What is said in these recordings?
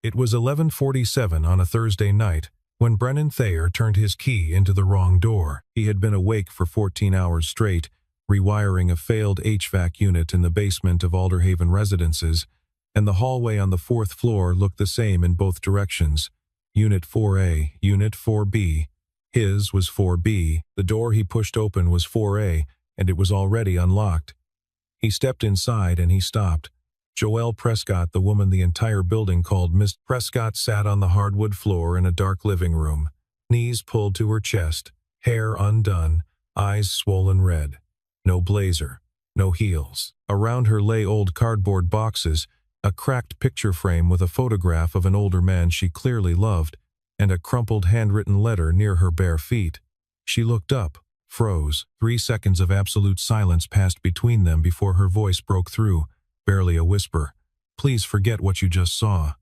It was 11:47 on a Thursday night when Brennan Thayer turned his key into the wrong door. He had been awake for 14 hours straight, rewiring a failed HVAC unit in the basement of Alderhaven Residences, and the hallway on the 4th floor looked the same in both directions. Unit 4A, Unit 4B. His was 4B. The door he pushed open was 4A, and it was already unlocked. He stepped inside and he stopped. Joelle Prescott, the woman the entire building called Miss Prescott, sat on the hardwood floor in a dark living room, knees pulled to her chest, hair undone, eyes swollen red. No blazer, no heels. Around her lay old cardboard boxes, a cracked picture frame with a photograph of an older man she clearly loved, and a crumpled handwritten letter near her bare feet. She looked up, froze. 3 seconds of absolute silence passed between them before her voice broke through, barely a whisper. "Please forget what you just saw."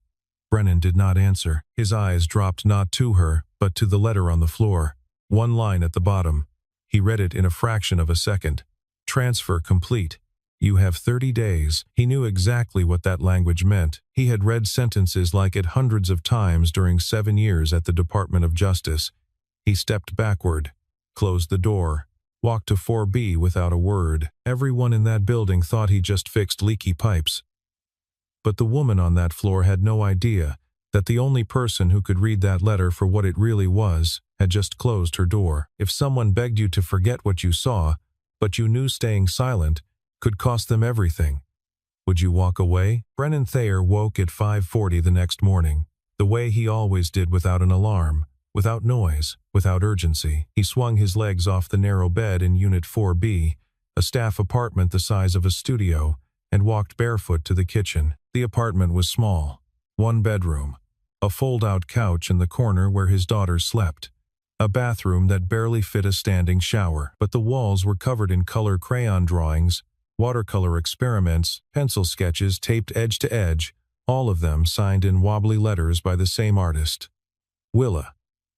Brennan did not answer. His eyes dropped not to her, but to the letter on the floor. One line at the bottom. He read it in a fraction of a second. "Transfer complete. You have 30 days." He knew exactly what that language meant. He had read sentences like it hundreds of times during 7 years at the Department of Justice. He stepped backward, closed the door, walked to 4B without a word. Everyone in that building thought he just fixed leaky pipes. But the woman on that floor had no idea that the only person who could read that letter for what it really was had just closed her door. If someone begged you to forget what you saw, but you knew staying silent could cost them everything, would you walk away? Brennan Thayer woke at 5:40 the next morning, the way he always did, without an alarm, without noise, without urgency. He swung his legs off the narrow bed in Unit 4B, a staff apartment the size of a studio, and walked barefoot to the kitchen. The apartment was small. 1 bedroom, a fold-out couch in the corner where his daughter slept, a bathroom that barely fit a standing shower, but the walls were covered in color crayon drawings, watercolor experiments, pencil sketches taped edge to edge, all of them signed in wobbly letters by the same artist. Willa.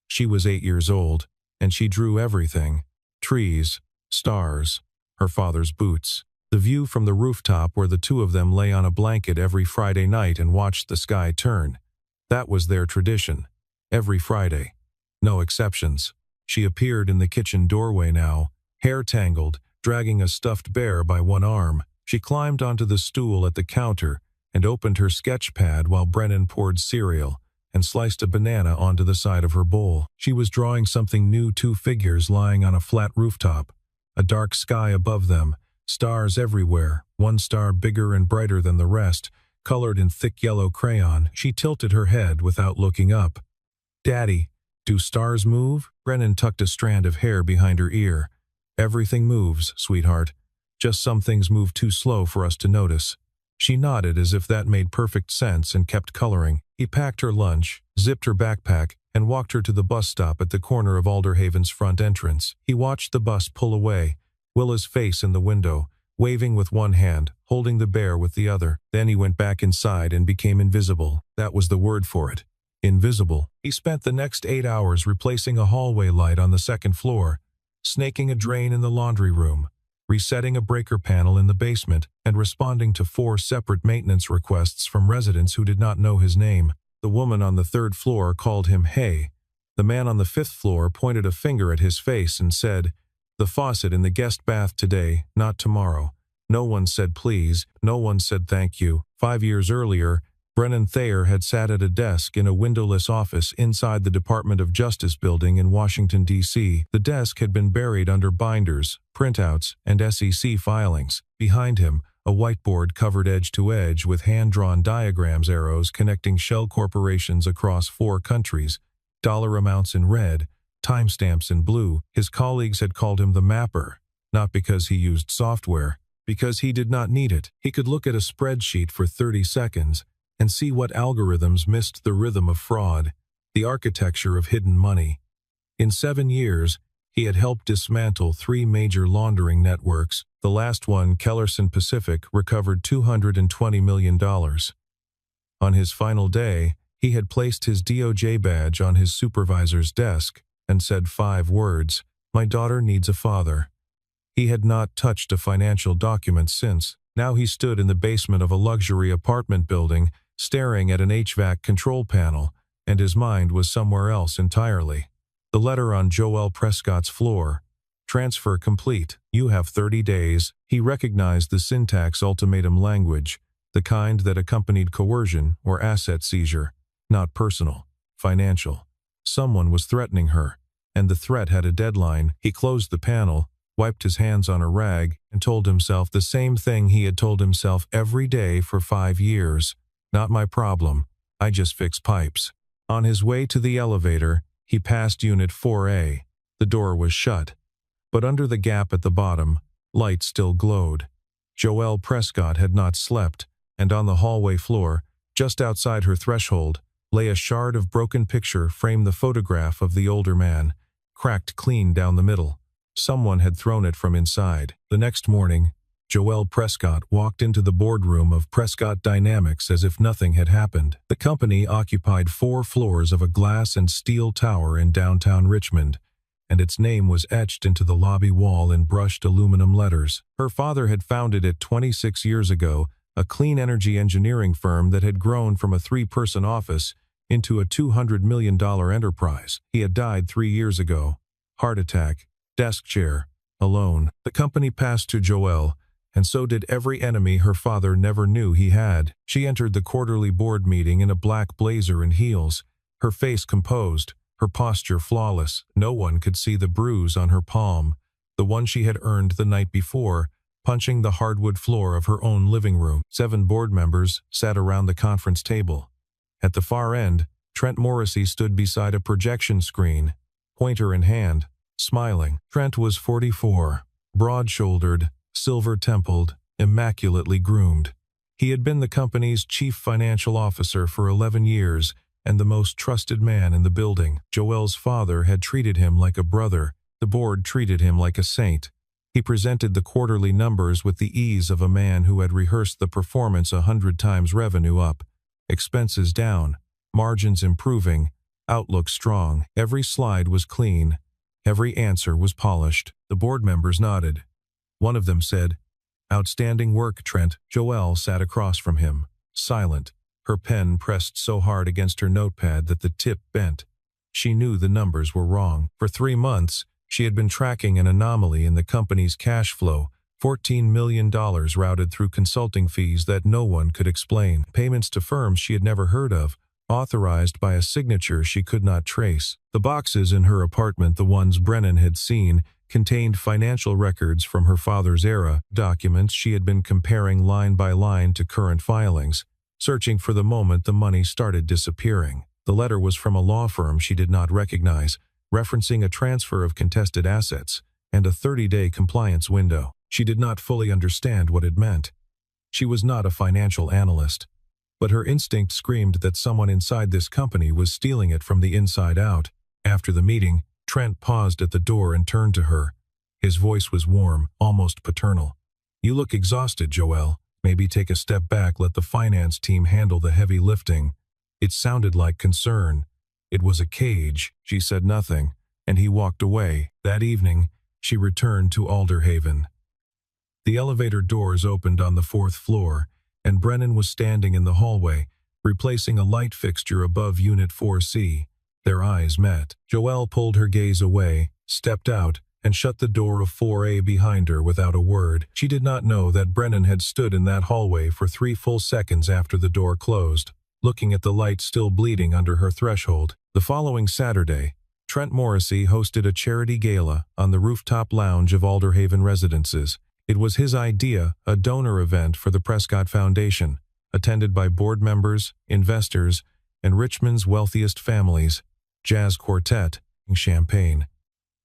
She was 8 years old, and she drew everything: trees, stars, her father's boots. The view from the rooftop where the two of them lay on a blanket every Friday night and watched the sky turn. That was their tradition. Every Friday. No exceptions. She appeared in the kitchen doorway now, hair tangled, dragging a stuffed bear by one arm. She climbed onto the stool at the counter and opened her sketch pad while Brennan poured cereal and sliced a banana onto the side of her bowl. She was drawing something new: 2 figures lying on a flat rooftop, a dark sky above them, stars everywhere, one star bigger and brighter than the rest, colored in thick yellow crayon. She tilted her head without looking up. "Daddy, do stars move?" Brennan tucked a strand of hair behind her ear. "Everything moves, sweetheart. Just some things move too slow for us to notice." She nodded as if that made perfect sense and kept coloring. He packed her lunch, zipped her backpack, and walked her to the bus stop at the corner of Alderhaven's front entrance. He watched the bus pull away, Willa's face in the window, waving with one hand, holding the bear with the other. Then he went back inside and became invisible. That was the word for it. Invisible. He spent the next 8 hours replacing a hallway light on the 2nd floor, snaking a drain in the laundry room, resetting a breaker panel in the basement, and responding to 4 separate maintenance requests from residents who did not know his name. The woman on the 3rd floor called him "Hey." The man on the 5th floor pointed a finger at his face and said, "The faucet in the guest bath today, not tomorrow." No one said please, no one said thank you. 5 years earlier, Brennan Thayer had sat at a desk in a windowless office inside the Department of Justice building in Washington, D.C. The desk had been buried under binders, printouts, and SEC filings. Behind him, a whiteboard covered edge to edge with hand-drawn diagrams, arrows connecting shell corporations across 4 countries, dollar amounts in red, timestamps in blue. His colleagues had called him the Mapper, not because he used software, because he did not need it. He could look at a spreadsheet for 30 seconds and see what algorithms missed the rhythm of fraud, the architecture of hidden money. In 7 years, he had helped dismantle 3 major laundering networks. The last one, Kellerson Pacific, recovered $220 million. On his final day, he had placed his DOJ badge on his supervisor's desk and said 5 words: "My daughter needs a father." He had not touched a financial document since. Now he stood in the basement of a luxury apartment building, staring at an HVAC control panel, and his mind was somewhere else entirely. The letter on Joel Prescott's floor. Transfer complete. You have 30 days. He recognized the syntax ultimatum language, the kind that accompanied coercion or asset seizure. Not personal, financial. Someone was threatening her, and the threat had a deadline. He closed the panel, wiped his hands on a rag, and told himself the same thing he had told himself every day for 5 years. Not my problem. I just fix pipes. On his way to the elevator, he passed Unit 4A. The door was shut, but under the gap at the bottom, light still glowed. Joel Prescott had not slept, and on the hallway floor, just outside her threshold, lay a shard of broken picture framed the photograph of the older man, cracked clean down the middle. Someone had thrown it from inside. The next morning, Joel Prescott walked into the boardroom of Prescott Dynamics as if nothing had happened. The company occupied 4 floors of a glass and steel tower in downtown Richmond, and its name was etched into the lobby wall in brushed aluminum letters. Her father had founded it 26 years ago, a clean energy engineering firm that had grown from a 3-person office into a $200 million enterprise. He had died 3 years ago. Heart attack, desk chair, alone. The company passed to Joelle, and so did every enemy her father never knew he had. She entered the quarterly board meeting in a black blazer and heels, her face composed, her posture flawless. No one could see the bruise on her palm, the one she had earned the night before, punching the hardwood floor of her own living room. 7 board members sat around the conference table. At the far end, Trent Morrissey stood beside a projection screen, pointer in hand, smiling. Trent was 44, broad-shouldered, silver-templed, immaculately groomed. He had been the company's chief financial officer for 11 years and the most trusted man in the building. Joel's father had treated him like a brother. The board treated him like a saint. He presented the quarterly numbers with the ease of a man who had rehearsed the performance 100 times. Revenue up, expenses down, margins improving, outlook strong. Every slide was clean. Every answer was polished. The board members nodded. One of them said, "Outstanding work, Trent." Joelle sat across from him, silent, her pen pressed so hard against her notepad that the tip bent. She knew the numbers were wrong. For 3 months, she had been tracking an anomaly in the company's cash flow, $14 million routed through consulting fees that no one could explain, payments to firms she had never heard of, authorized by a signature she could not trace. The boxes in her apartment, the ones Brennan had seen, contained financial records from her father's era, documents she had been comparing line by line to current filings. Searching for the moment the money started disappearing. The letter was from a law firm she did not recognize, referencing a transfer of contested assets and a 30-day compliance window. She did not fully understand what it meant. She was not a financial analyst, but her instinct screamed that someone inside this company was stealing it from the inside out. After the meeting, Trent paused at the door and turned to her. His voice was warm, almost paternal. "You look exhausted, Joelle. Maybe take a step back, let the finance team handle the heavy lifting." It sounded like concern. It was a cage. She said nothing, and he walked away. That evening, she returned to Alderhaven. The elevator doors opened on the 4th floor, and Brennan was standing in the hallway, replacing a light fixture above Unit 4C. Their eyes met. Joelle pulled her gaze away, stepped out, and shut the door of 4A behind her without a word. She did not know that Brennan had stood in that hallway for 3 full seconds after the door closed, looking at the light still bleeding under her threshold. The following Saturday, Trent Morrissey hosted a charity gala on the rooftop lounge of Alderhaven Residences. It was his idea, a donor event for the Prescott Foundation, attended by board members, investors, and Richmond's wealthiest families. Jazz quartet, champagne,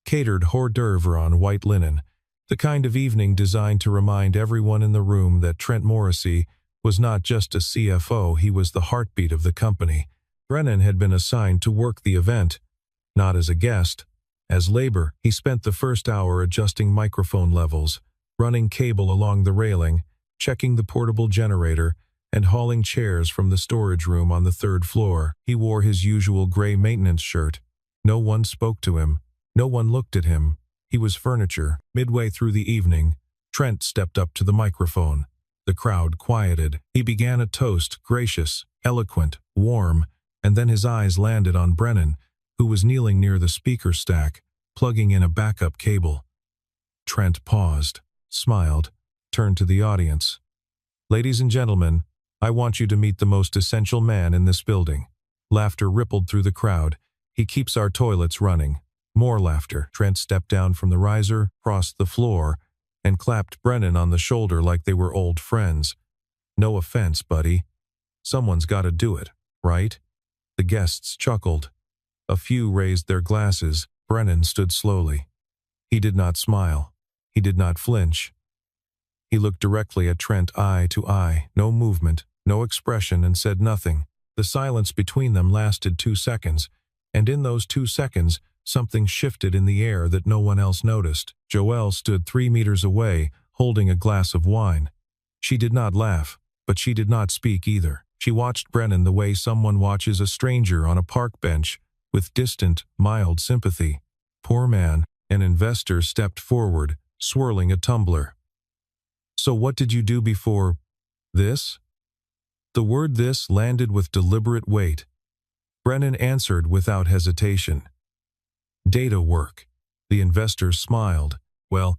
catered hors d'oeuvre on white linen, the kind of evening designed to remind everyone in the room that Trent Morrissey was not just a CFO, he was the heartbeat of the company. Brennan had been assigned to work the event, not as a guest, as labor. He spent the first hour adjusting microphone levels, running cable along the railing, checking the portable generator, and hauling chairs from the storage room on the 3rd floor. He wore his usual gray maintenance shirt. No one spoke to him. No one looked at him. He was furniture. Midway through the evening, Trent stepped up to the microphone. The crowd quieted. He began a toast, gracious, eloquent, warm, and then his eyes landed on Brennan, who was kneeling near the speaker stack, plugging in a backup cable. Trent paused, smiled, turned to the audience. "Ladies and gentlemen, I want you to meet the most essential man in this building." Laughter rippled through the crowd. "He keeps our toilets running." More laughter. Trent stepped down from the riser, crossed the floor, and clapped Brennan on the shoulder like they were old friends. "No offense, buddy. Someone's got to do it, right?" The guests chuckled. A few raised their glasses. Brennan stood slowly. He did not smile. He did not flinch. He looked directly at Trent eye to eye, no movement, no expression, and said nothing. The silence between them lasted 2 seconds, and in those 2 seconds, something shifted in the air that no one else noticed. Joelle stood 3 meters away, holding a glass of wine. She did not laugh, but she did not speak either. She watched Brennan the way someone watches a stranger on a park bench, with distant, mild sympathy. "Poor man." An investor stepped forward, swirling a tumbler. "So what did you do before this?" The word "this" landed with deliberate weight. Brennan answered without hesitation. "Data work." The investor smiled. "Well,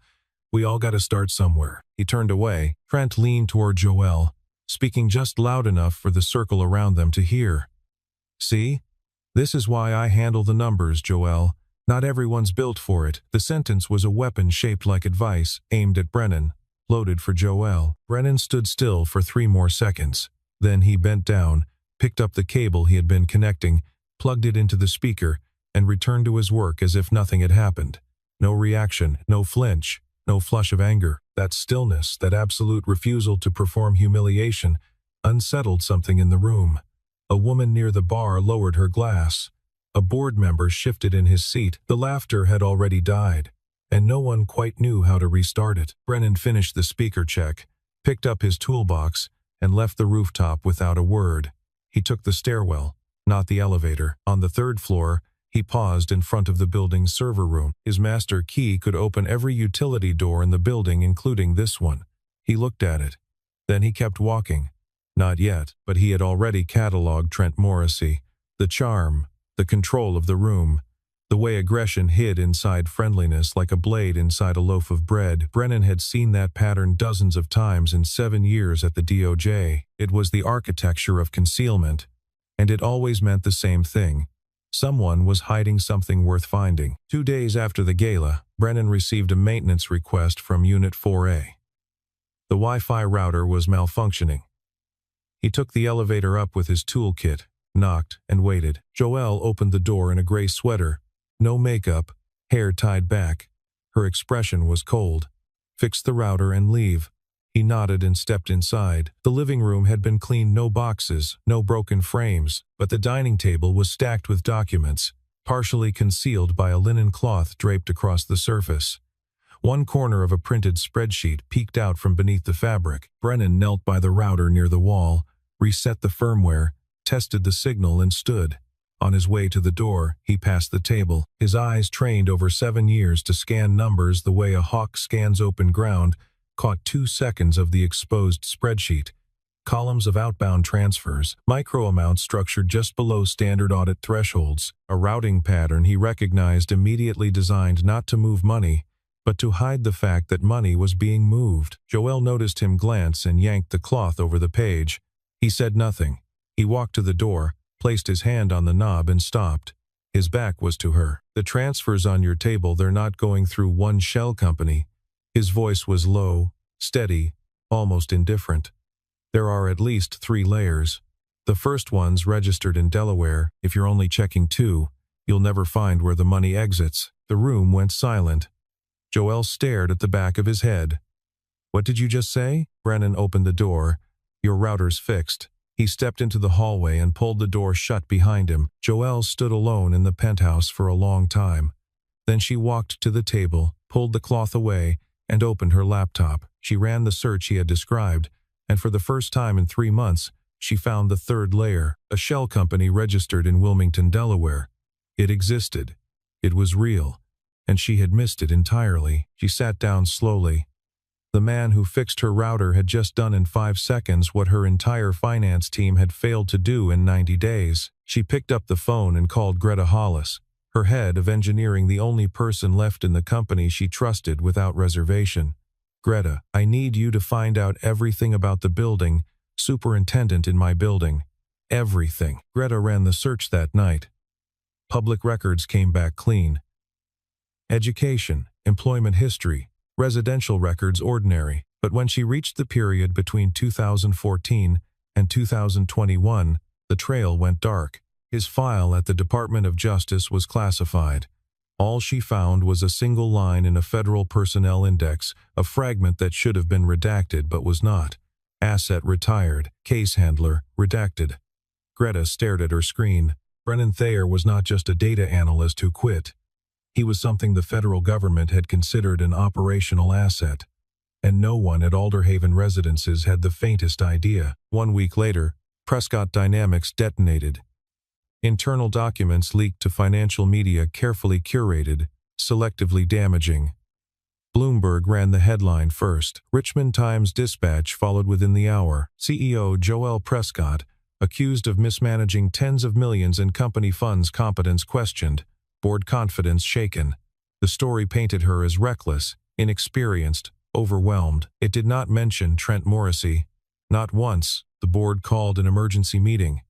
we all got to start somewhere." He turned away. Trent leaned toward Joelle, speaking just loud enough for the circle around them to hear. "See? This is why I handle the numbers, Joelle. Not everyone's built for it." The sentence was a weapon shaped like advice, aimed at Brennan, loaded for Joelle. Brennan stood still for 3 more seconds. Then he bent down, picked up the cable he had been connecting, plugged it into the speaker, and returned to his work as if nothing had happened. No reaction, no flinch, no flush of anger. That stillness, that absolute refusal to perform humiliation, unsettled something in the room. A woman near the bar lowered her glass. A board member shifted in his seat. The laughter had already died, and no one quite knew how to restart it. Brennan finished the speaker check, picked up his toolbox, and left the rooftop without a word. He took the stairwell, not the elevator. On the 3rd floor, he paused in front of the building's server room. His master key could open every utility door in the building, including this one. He looked at it. Then he kept walking. Not yet, but he had already catalogued Trent Morrissey. The charm, the control of the room, the way aggression hid inside friendliness like a blade inside a loaf of bread. Brennan had seen that pattern dozens of times in 7 years at the DOJ. It was the architecture of concealment, and it always meant the same thing. Someone was hiding something worth finding. 2 days after the gala, Brennan received a maintenance request from Unit 4A. The Wi-Fi router was malfunctioning. He took the elevator up with his toolkit, knocked, and waited. Joelle opened the door in a gray sweater, no makeup, hair tied back. Her expression was cold. "Fix the router and leave." He nodded and stepped inside. The living room had been cleaned, no boxes, no broken frames, but the dining table was stacked with documents, partially concealed by a linen cloth draped across the surface. One corner of a printed spreadsheet peeked out from beneath the fabric. Brennan knelt by the router near the wall, reset the firmware, tested the signal, and stood. On his way to the door, he passed the table, his eyes trained over 7 years to scan numbers the way a hawk scans open ground, caught 2 seconds of the exposed spreadsheet. Columns of outbound transfers, micro amounts structured just below standard audit thresholds, a routing pattern he recognized immediately, designed not to move money, but to hide the fact that money was being moved. Joelle noticed him glance and yanked the cloth over the page. He said nothing. He walked to the door, placed his hand on the knob, and stopped. His back was to her. "The transfers on your table, they're not going through one shell company." His voice was low, steady, almost indifferent. "There are at least 3 layers. The first one's registered in Delaware. If you're only checking 2, you'll never find where the money exits." The room went silent. Joelle stared at the back of his head. "What did you just say?" Brennan opened the door. "Your router's fixed." He stepped into the hallway and pulled the door shut behind him. Joelle stood alone in the penthouse for a long time. Then she walked to the table, pulled the cloth away, and opened her laptop. She ran the search he had described, and for the first time in 3 months, she found the 3rd layer, a shell company registered in Wilmington, Delaware. It existed. It was real, and she had missed it entirely. She sat down slowly. The man who fixed her router had just done in 5 seconds what her entire finance team had failed to do in 90 days. She picked up the phone and called Greta Hollis, her head of engineering, the only person left in the company she trusted without reservation. "Greta, I need you to find out everything about the building, superintendent in my building. Everything." Greta ran the search that night. Public records came back clean. Education, employment history, residential records ordinary. But when she reached the period between 2014 and 2021, the trail went dark. His file at the Department of Justice was classified. All she found was a single line in a federal personnel index, a fragment that should have been redacted but was not. Asset retired, case handler redacted. Greta stared at her screen. Brennan Thayer was not just a data analyst who quit. He was something the federal government had considered an operational asset. And no one at Alderhaven Residences had the faintest idea. 1 week later, Prescott Dynamics detonated. Internal documents leaked to financial media, carefully curated, selectively damaging. Bloomberg ran the headline first. Richmond Times-Dispatch followed within the hour. CEO Joel Prescott, accused of mismanaging tens of millions in company funds, competence questioned, board confidence shaken. The story painted her as reckless, inexperienced, overwhelmed. It did not mention Trent Morrissey. Not once. The board called an emergency meeting.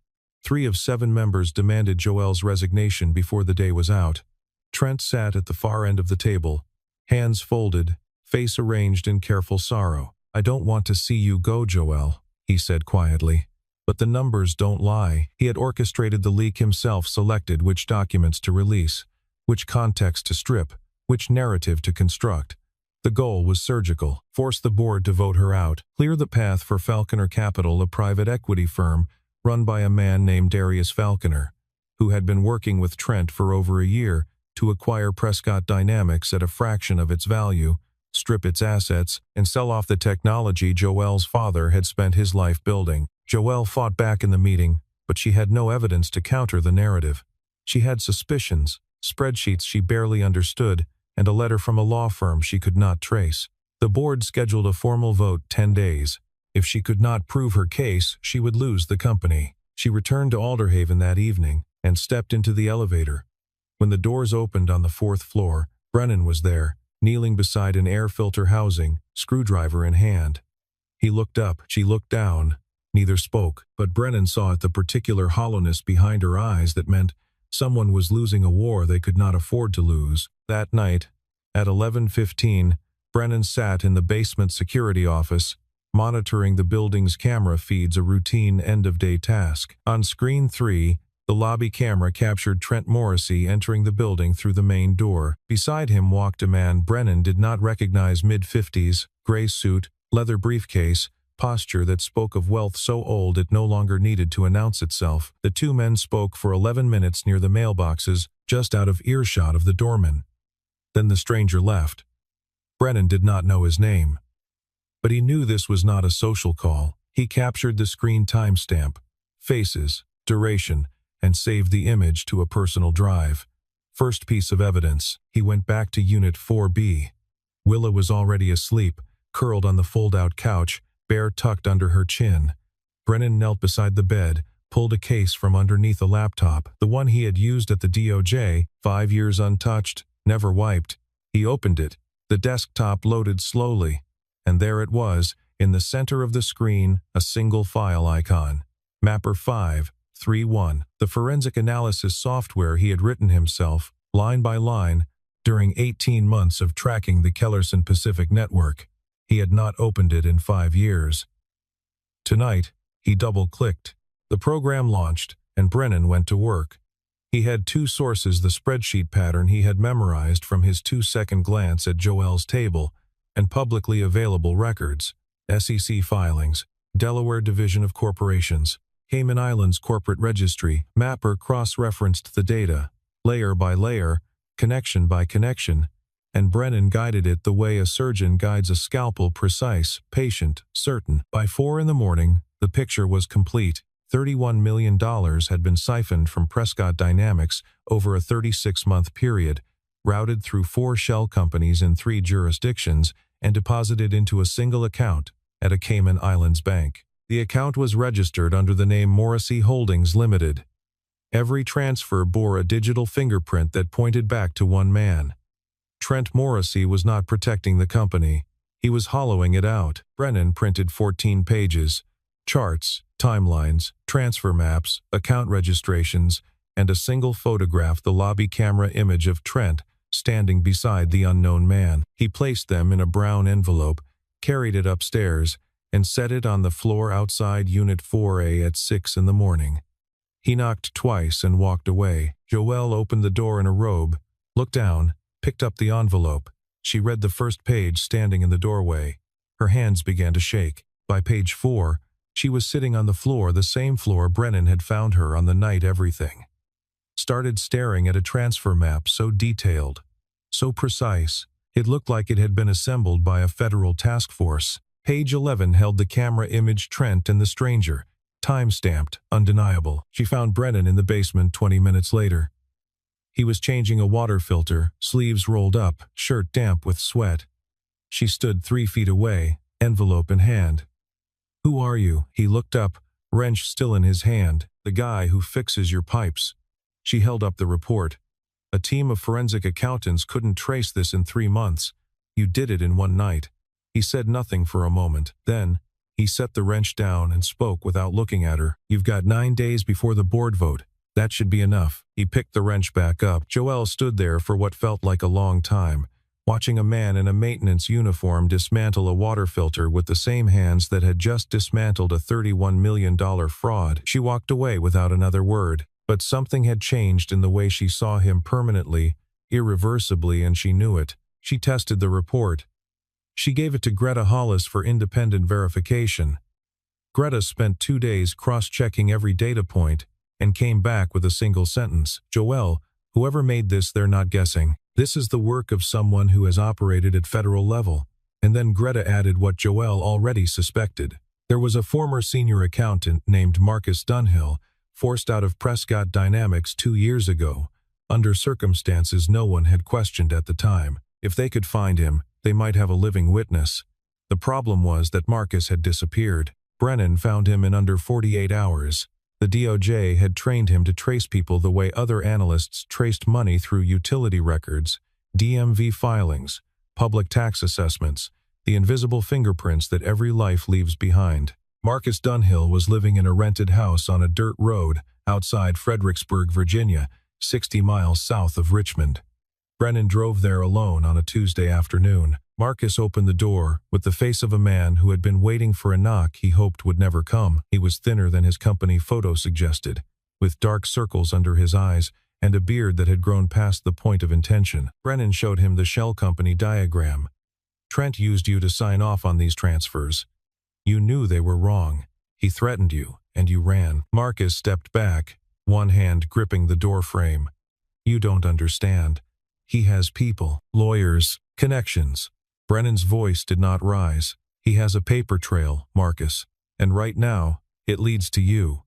3 of 7 members demanded Joel's resignation before the day was out. Trent sat at the far end of the table, hands folded, face arranged in careful sorrow. "I don't want to see you go, Joel," he said quietly. But the numbers don't lie. He had orchestrated the leak himself, selected which documents to release, which context to strip, which narrative to construct. The goal was surgical: force the board to vote her out, clear the path for Falconer Capital, a private equity firm run by a man named Darius Falconer, who had been working with Trent for over a year to acquire Prescott Dynamics at a fraction of its value, strip its assets, and sell off the technology Joel's father had spent his life building. Joel fought back in the meeting, but she had no evidence to counter the narrative. She had suspicions, spreadsheets she barely understood, and a letter from a law firm she could not trace. The board scheduled a formal vote 10 days. If she could not prove her case, she would lose the company. She returned to Alderhaven that evening and stepped into the elevator. When the doors opened on the 4th floor, Brennan was there, kneeling beside an air filter housing, screwdriver in hand. He looked up, she looked down. Neither spoke, but Brennan saw at the particular hollowness behind her eyes that meant someone was losing a war they could not afford to lose. That night, at 11:15, Brennan sat in the basement security office, monitoring the building's camera feeds, a routine end-of-day task. On screen 3, the lobby camera captured Trent Morrissey entering the building through the main door. Beside him walked a man Brennan did not recognize, mid-50s, gray suit, leather briefcase, posture that spoke of wealth so old it no longer needed to announce itself. The 2 men spoke for 11 minutes near the mailboxes, just out of earshot of the doorman. Then the stranger left. Brennan did not know his name. But he knew this was not a social call. He captured the screen timestamp, faces, duration, and saved the image to a personal drive. First piece of evidence, he went back to Unit 4B. Willa was already asleep, curled on the fold-out couch, bare tucked under her chin. Brennan knelt beside the bed, pulled a case from underneath a laptop, the one he had used at the DOJ, 5 years untouched, never wiped. He opened it. The desktop loaded slowly, and there it was, in the center of the screen, a single file icon. Mapper 531, the forensic analysis software he had written himself, line by line, during 18 months of tracking the Kellerson Pacific network. He had not opened it in 5 years. Tonight, he double-clicked. The program launched, and Brennan went to work. He had 2 sources: the spreadsheet pattern he had memorized from his 2-second glance at Joel's table, and publicly available records: SEC filings, Delaware Division of Corporations, Cayman Islands Corporate Registry. Mapper cross-referenced the data, layer by layer, connection by connection, and Brennan guided it the way a surgeon guides a scalpel: precise, patient, certain. By 4 in the morning, the picture was complete. $31 million had been siphoned from Prescott Dynamics over a 36-month period, routed through 4 shell companies in 3 jurisdictions, and deposited into a single account at a Cayman Islands bank. The account was registered under the name Morrissey Holdings Limited. Every transfer bore a digital fingerprint that pointed back to one man. Trent Morrissey was not protecting the company. He was hollowing it out. Brennan printed 14 pages, charts, timelines, transfer maps, account registrations, and a single photograph, the lobby camera image of Trent standing beside the unknown man. He placed them in a brown envelope, carried it upstairs, and set it on the floor outside Unit 4A at 6 in the morning. He knocked twice and walked away. Joelle opened the door in a robe, looked down, picked up the envelope. She read the first page standing in the doorway. Her hands began to shake. By page 4, she was sitting on the floor, the same floor Brennan had found her on the night everything. Started staring at a transfer map so detailed, so precise, it looked like it had been assembled by a federal task force. Page 11 held the camera image Trent and the stranger, time-stamped, undeniable. She found Brennan in the basement 20 minutes later. He was changing a water filter, sleeves rolled up, shirt damp with sweat. She stood 3 feet away, envelope in hand. "Who are you?" He looked up, wrench still in his hand. "The guy who fixes your pipes." She held up the report. "A team of forensic accountants couldn't trace this in 3 months. You did it in one night." He said nothing for a moment. Then, he set the wrench down and spoke without looking at her. "You've got 9 days before the board vote. That should be enough." He picked the wrench back up. Joelle stood there for what felt like a long time, watching a man in a maintenance uniform dismantle a water filter with the same hands that had just dismantled a $31 million fraud. She walked away without another word. But something had changed in the way she saw him permanently, irreversibly, and she knew it. She tested the report. She gave it to Greta Hollis for independent verification. Greta spent 2 days cross-checking every data point and came back with a single sentence. "Joelle, whoever made this, they're not guessing. This is the work of someone who has operated at federal level." And then Greta added what Joelle already suspected. There was a former senior accountant named Marcus Dunhill, forced out of Prescott Dynamics 2 years ago, under circumstances no one had questioned at the time. If they could find him, they might have a living witness. The problem was that Marcus had disappeared. Brennan found him in under 48 hours. The DOJ had trained him to trace people the way other analysts traced money through utility records, DMV filings, public tax assessments, the invisible fingerprints that every life leaves behind. Marcus Dunhill was living in a rented house on a dirt road outside Fredericksburg, Virginia, 60 miles south of Richmond. Brennan drove there alone on a Tuesday afternoon. Marcus opened the door with the face of a man who had been waiting for a knock he hoped would never come. He was thinner than his company photo suggested, with dark circles under his eyes and a beard that had grown past the point of intention. Brennan showed him the shell company diagram. "Trent used you to sign off on these transfers. You knew they were wrong. He threatened you, and you ran." Marcus stepped back, one hand gripping the door frame. "You don't understand. He has people, lawyers, connections." Brennan's voice did not rise. "He has a paper trail, Marcus, and right now, it leads to you."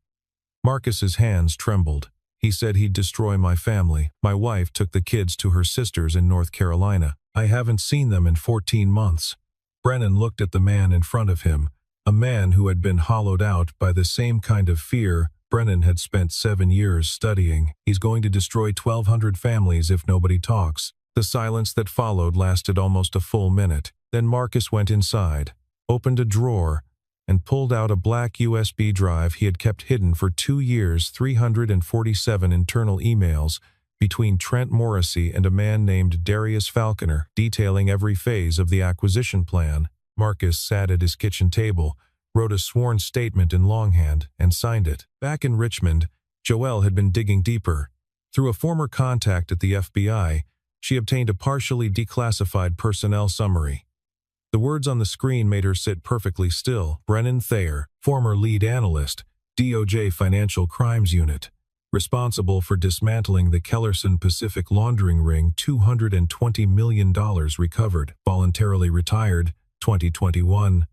Marcus's hands trembled. "He said he'd destroy my family. My wife took the kids to her sisters in North Carolina. I haven't seen them in 14 months. Brennan looked at the man in front of him, a man who had been hollowed out by the same kind of fear Brennan had spent 7 years studying. "He's going to destroy 1,200 families if nobody talks." The silence that followed lasted almost a full minute. Then Marcus went inside, opened a drawer, and pulled out a black USB drive he had kept hidden for 2 years, 347 internal emails between Trent Morrissey and a man named Darius Falconer, detailing every phase of the acquisition plan. Marcus sat at his kitchen table, wrote a sworn statement in longhand, and signed it. Back in Richmond, Joelle had been digging deeper. Through a former contact at the FBI, she obtained a partially declassified personnel summary. The words on the screen made her sit perfectly still. Brennan Thayer, former lead analyst, DOJ Financial Crimes Unit, responsible for dismantling the Kellerson Pacific laundering ring, $220 million recovered, voluntarily retired, 2021.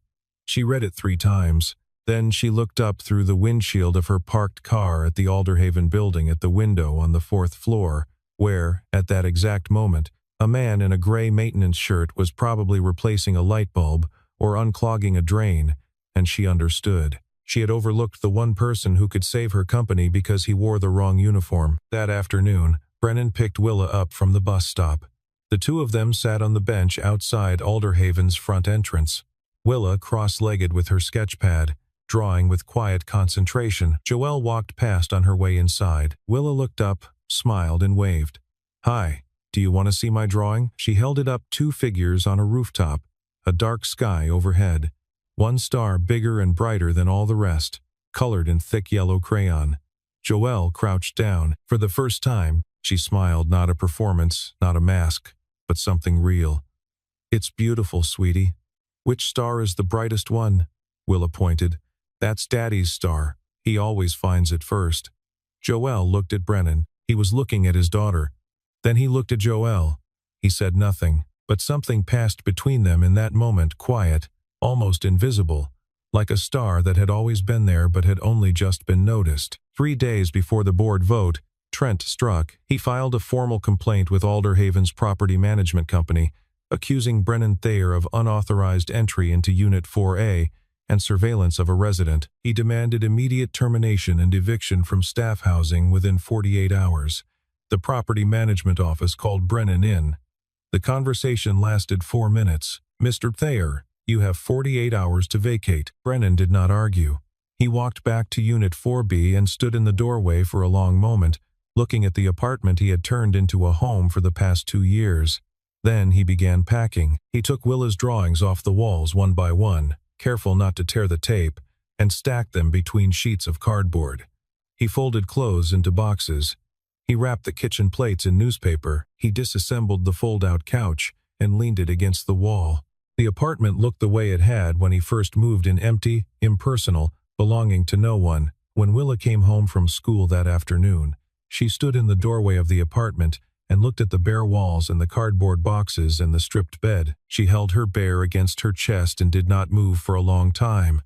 She read it 3 times. Then she looked up through the windshield of her parked car at the Alderhaven building at the window on the 4th floor, where, at that exact moment, A man in a gray maintenance shirt was probably replacing a light bulb or unclogging a drain, and she understood. She had overlooked the one person who could save her company because he wore the wrong uniform. That afternoon, Brennan picked Willa up from the bus stop. The two of them sat on the bench outside Alderhaven's front entrance. Willa cross-legged with her sketch pad, drawing with quiet concentration. Joelle walked past on her way inside. Willa looked up, smiled, and waved. "Hi, do you want to see my drawing?" She held it up. Two figures on a rooftop, a dark sky overhead. One star bigger and brighter than all the rest, colored in thick yellow crayon. Joelle crouched down. For the first time, she smiled, not a performance, not a mask, but something real. "It's beautiful, sweetie." "Which star is the brightest one?" Willa pointed. "That's Daddy's star. He always finds it first." Joelle looked at Brennan. He was looking at his daughter. Then he looked at Joelle. He said nothing, but something passed between them in that moment, quiet, almost invisible, like a star that had always been there but had only just been noticed. 3 days before the board vote, Trent struck. He filed a formal complaint with Alderhaven's property management company, accusing Brennan Thayer of unauthorized entry into Unit 4A and surveillance of a resident. He demanded immediate termination and eviction from staff housing within 48 hours. The property management office called Brennan in. The conversation lasted 4 minutes. "Mr. Thayer, you have 48 hours to vacate." Brennan did not argue. He walked back to Unit 4B and stood in the doorway for a long moment, looking at the apartment he had turned into a home for the past 2 years. Then he began packing. He took Willa's drawings off the walls one by one, careful not to tear the tape, and stacked them between sheets of cardboard. He folded clothes into boxes. He wrapped the kitchen plates in newspaper. He disassembled the fold-out couch and leaned it against the wall. The apartment looked the way it had when he first moved in, empty, impersonal, belonging to no one. When Willa came home from school that afternoon, she stood in the doorway of the apartment and looked at the bare walls and the cardboard boxes and the stripped bed. She held her bear against her chest and did not move for a long time.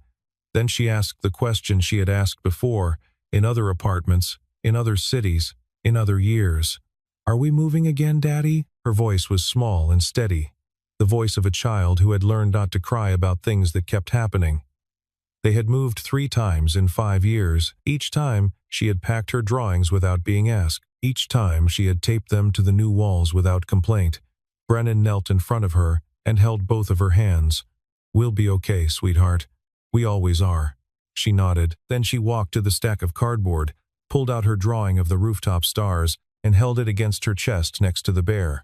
Then she asked the question she had asked before, in other apartments, in other cities, in other years. "Are we moving again, Daddy?" Her voice was small and steady, the voice of a child who had learned not to cry about things that kept happening. They had moved 3 times in 5 years. Each time, she had packed her drawings without being asked. Each time, she had taped them to the new walls without complaint. Brennan knelt in front of her and held both of her hands. "We'll be okay, sweetheart. We always are." She nodded. Then she walked to the stack of cardboard, pulled out her drawing of the rooftop stars, and held it against her chest next to the bear.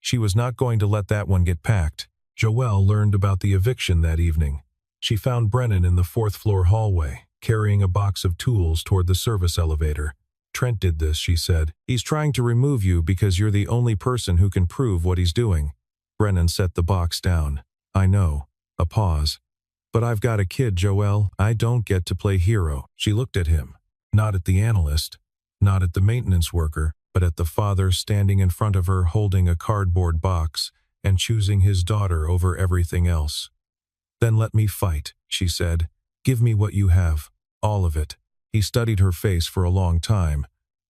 She was not going to let that one get packed. Joelle learned about the eviction that evening. She found Brennan in the 4th-floor hallway, carrying a box of tools toward the service elevator. "Trent did this," she said. "He's trying to remove you because you're the only person who can prove what he's doing." Brennan set the box down. "I know." A pause. "But I've got a kid, Joelle. I don't get to play hero." She looked at him. Not at the analyst, not at the maintenance worker, but at the father standing in front of her holding a cardboard box and choosing his daughter over everything else. "Then let me fight," she said. "Give me what you have. All of it." He studied her face for a long time.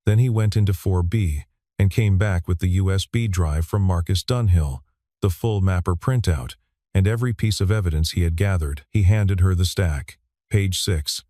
Then he went into 4B and came back with the USB drive from Marcus Dunhill, the full mapper printout, and every piece of evidence he had gathered. He handed her the stack. "Page 6.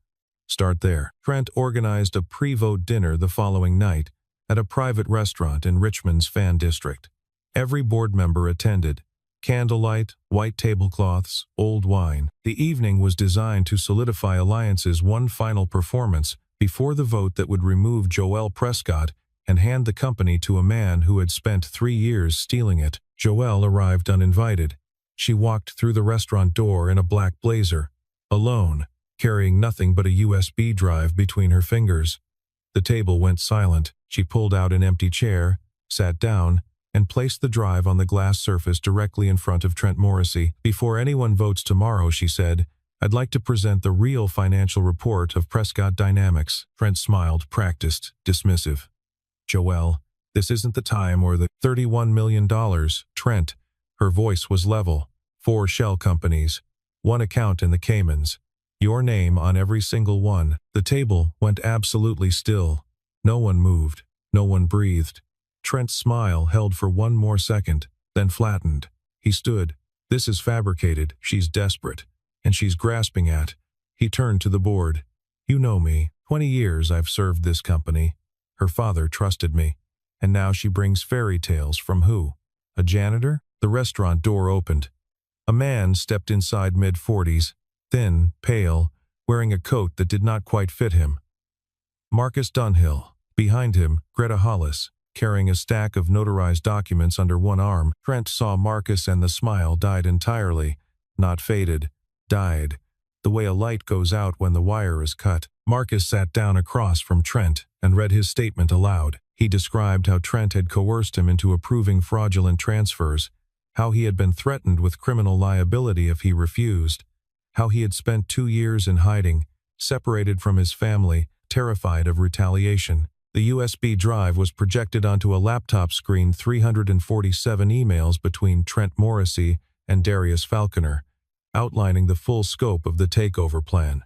Start there." Trent organized a pre-vote dinner the following night at a private restaurant in Richmond's Fan District. Every board member attended. Candlelight, white tablecloths, old wine. The evening was designed to solidify Alliance's one final performance before the vote that would remove Joelle Prescott and hand the company to a man who had spent 3 years stealing it. Joelle arrived uninvited. She walked through the restaurant door in a black blazer, alone, carrying nothing but a USB drive between her fingers. The table went silent. She pulled out an empty chair, sat down, and placed the drive on the glass surface directly in front of Trent Morrissey. "Before anyone votes tomorrow," she said, "I'd like to present the real financial report of Prescott Dynamics." Trent smiled, practiced, dismissive. "Joelle, this isn't the time or the $31 million. Trent." Her voice was level. "4 shell companies. 1 account in the Caymans. Your name on every single one." The table went absolutely still. No one moved. No one breathed. Trent's smile held for one more second, then flattened. He stood. This is fabricated, she's desperate. And she's grasping at. He turned to the board. You know me. 20 years I've served this company. Her father trusted me. And now she brings fairy tales from who? A janitor? The restaurant door opened. A man stepped inside mid-40s, thin, pale, wearing a coat that did not quite fit him. Marcus Dunhill. Behind him, Greta Hollis, carrying a stack of notarized documents under one arm. Trent saw Marcus and the smile died entirely. Not faded. Died. The way a light goes out when the wire is cut. Marcus sat down across from Trent and read his statement aloud. He described how Trent had coerced him into approving fraudulent transfers, how he had been threatened with criminal liability if he refused, how he had spent 2 years in hiding, separated from his family, terrified of retaliation. The USB drive was projected onto a laptop screen. 347 emails between Trent Morrissey and Darius Falconer, outlining the full scope of the takeover plan.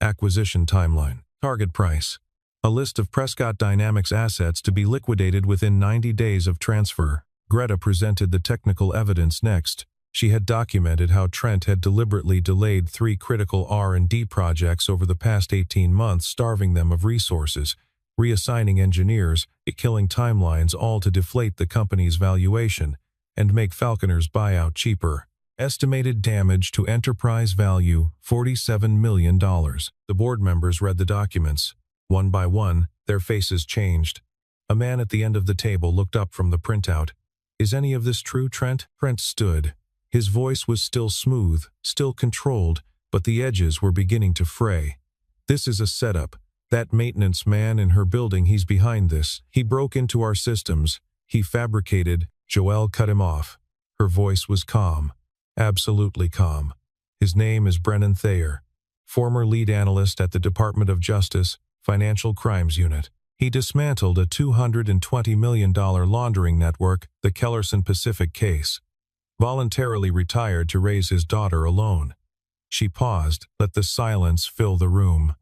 Acquisition timeline. Target price. A list of Prescott Dynamics assets to be liquidated within 90 days of transfer. Greta presented the technical evidence next. She had documented how Trent had deliberately delayed 3 critical R&D projects over the past 18 months, starving them of resources, reassigning engineers, killing timelines, all to deflate the company's valuation and make Falconer's buyout cheaper. Estimated damage to enterprise value, $47 million. The board members read the documents. One by one, their faces changed. A man at the end of the table looked up from the printout. Is any of this true, Trent? Trent stood. His voice was still smooth, still controlled, but the edges were beginning to fray. This is a setup. That maintenance man in her building, he's behind this. He broke into our systems. He fabricated. Joelle cut him off. Her voice was calm. Absolutely calm. His name is Brennan Thayer, former lead analyst at the Department of Justice, Financial Crimes Unit. He dismantled a $220 million laundering network, the Kellerson Pacific case. Voluntarily retired to raise his daughter alone. She paused, let the silence fill the room.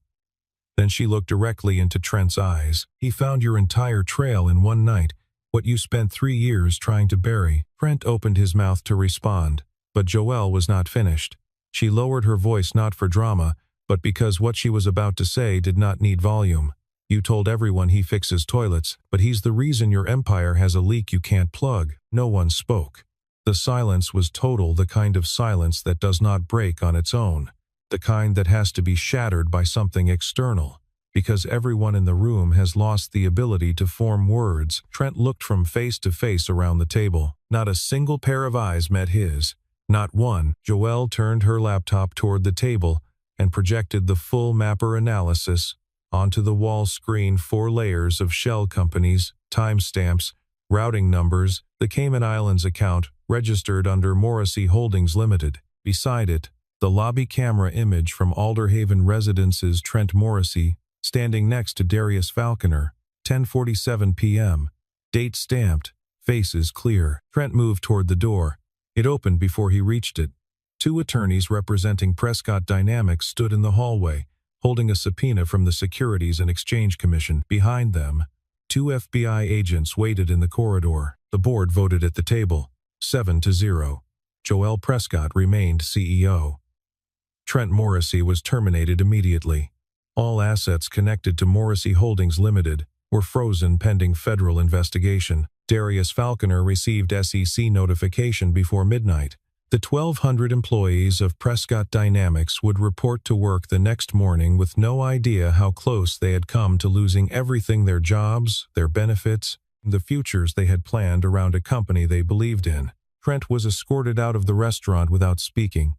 Then she looked directly into Trent's eyes. He found your entire trail in one night, what you spent 3 years trying to bury. Trent opened his mouth to respond, but Joelle was not finished. She lowered her voice not for drama, but because what she was about to say did not need volume. You told everyone he fixes toilets, but he's the reason your empire has a leak you can't plug. No one spoke. The silence was total, the kind of silence that does not break on its own, the kind that has to be shattered by something external, because everyone in the room has lost the ability to form words. Trent looked from face to face around the table. Not a single pair of eyes met his. Not one. Joelle turned her laptop toward the table and projected the full mapper analysis onto the wall screen. 4 layers of shell companies, timestamps, routing numbers, the Cayman Islands account, registered under Morrissey Holdings Limited. Beside it, the lobby camera image from Alderhaven Residences. Trent Morrissey, standing next to Darius Falconer, 10:47 p.m. Date stamped, faces clear. Trent moved toward the door. It opened before he reached it. 2 attorneys representing Prescott Dynamics stood in the hallway, holding a subpoena from the Securities and Exchange Commission. Behind them, 2 FBI agents waited in the corridor. The board voted at the table, 7-0. Joelle Prescott remained CEO. Trent Morrissey was terminated immediately. All assets connected to Morrissey Holdings Limited were frozen pending federal investigation. Darius Falconer received SEC notification before midnight. The 1,200 employees of Prescott Dynamics would report to work the next morning with no idea how close they had come to losing everything: their jobs, their benefits, the futures they had planned around a company they believed in. Trent was escorted out of the restaurant without speaking.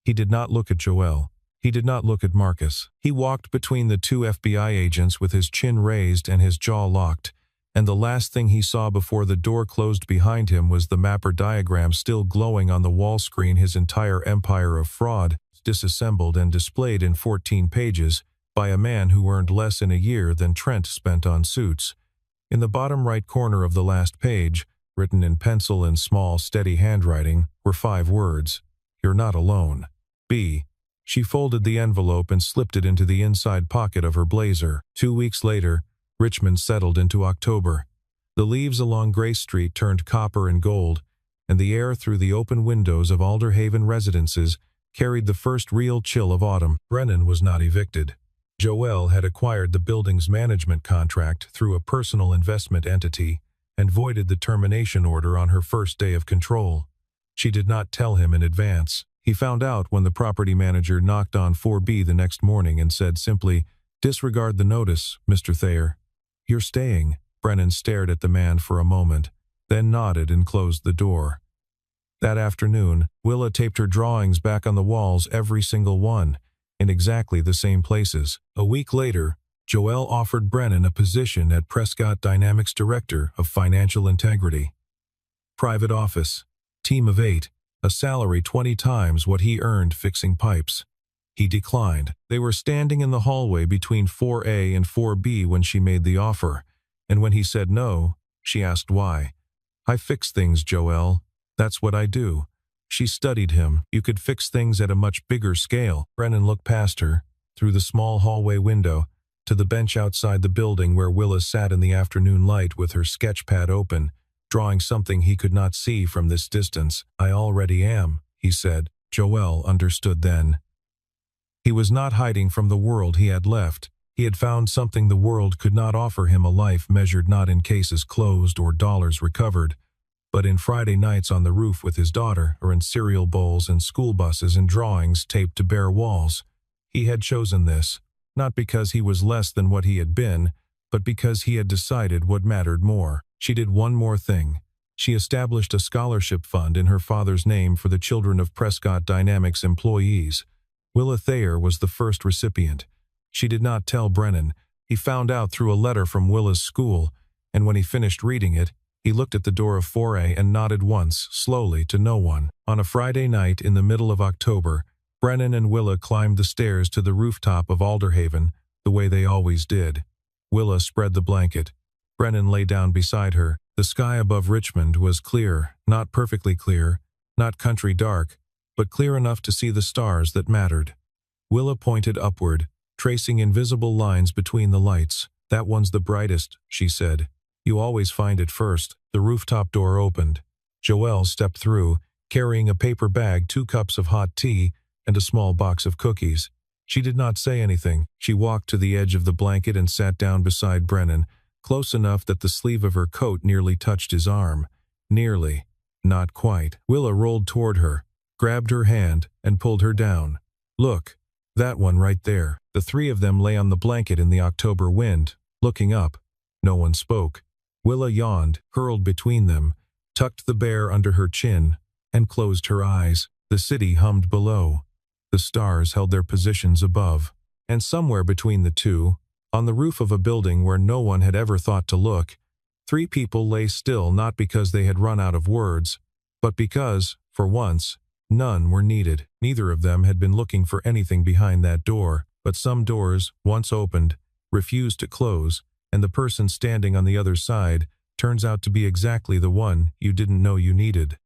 He did not look at Joelle. He did not look at Marcus. He walked between the 2 FBI agents with his chin raised and his jaw locked, and the last thing he saw before the door closed behind him was the mapper diagram still glowing on the wall screen. His entire empire of fraud, disassembled and displayed in 14 pages by a man who earned less in a year than Trent spent on suits. In the bottom right corner of the last page, written in pencil and small, steady handwriting, were 5 words: "You're not alone. B." She folded the envelope and slipped it into the inside pocket of her blazer. 2 weeks later, Richmond settled into October. The leaves along Grace Street turned copper and gold, and the air through the open windows of Alderhaven residences carried the first real chill of autumn. Brennan was not evicted. Joelle had acquired the building's management contract through a personal investment entity and voided the termination order on her first day of control. She did not tell him in advance. He found out when the property manager knocked on 4B the next morning and said simply, "Disregard the notice, Mr. Thayer." "You're staying." Brennan stared at the man for a moment, then nodded and closed the door. That afternoon, Willa taped her drawings back on the walls, every single one, in exactly the same places. A week later, Joelle offered Brennan a position at Prescott Dynamics Director of Financial Integrity. Private office, team of 8, a salary 20 times what he earned fixing pipes. He declined. They were standing in the hallway between 4A and 4B when she made the offer, and when he said no, she asked why. "I fix things, Joelle. That's what I do." She studied him. "You could fix things at a much bigger scale." Brennan looked past her, through the small hallway window, to the bench outside the building where Willa sat in the afternoon light with her sketch pad open, drawing something he could not see from this distance. "I already am," he said. Joelle understood then. He was not hiding from the world he had left. He had found something the world could not offer him, a life measured not in cases closed or dollars recovered, but in Friday nights on the roof with his daughter, or in cereal bowls and school buses and drawings taped to bare walls. He had chosen this, not because he was less than what he had been, but because he had decided what mattered more. She did one more thing. She established a scholarship fund in her father's name for the children of Prescott Dynamics employees. Willa Thayer was the first recipient. She did not tell Brennan. He found out through a letter from Willa's school, and when he finished reading it, he looked at the door of 4A and nodded once, slowly, to no one. On a Friday night in the middle of October, Brennan and Willa climbed the stairs to the rooftop of Alderhaven, the way they always did. Willa spread the blanket. Brennan lay down beside her. The sky above Richmond was clear, not perfectly clear, not country dark, but clear enough to see the stars that mattered. Willa pointed upward, tracing invisible lines between the lights. "That one's the brightest," she said. "You always find it first." The rooftop door opened. Joelle stepped through, carrying a paper bag, 2 cups of hot tea, and a small box of cookies. She did not say anything. She walked to the edge of the blanket and sat down beside Brennan, close enough that the sleeve of her coat nearly touched his arm. Nearly. Not quite. Willa rolled toward her, grabbed her hand, and pulled her down. "Look. That one right there." The 3 of them lay on the blanket in the October wind, looking up. No one spoke. Willa yawned, curled between them, tucked the bear under her chin, and closed her eyes. The city hummed below. The stars held their positions above. And somewhere between the two, on the roof of a building where no one had ever thought to look, 3 people lay still, not because they had run out of words, but because, for once, none were needed. Neither of them had been looking for anything behind that door, but some doors, once opened, refused to close, and the person standing on the other side turns out to be exactly the one you didn't know you needed.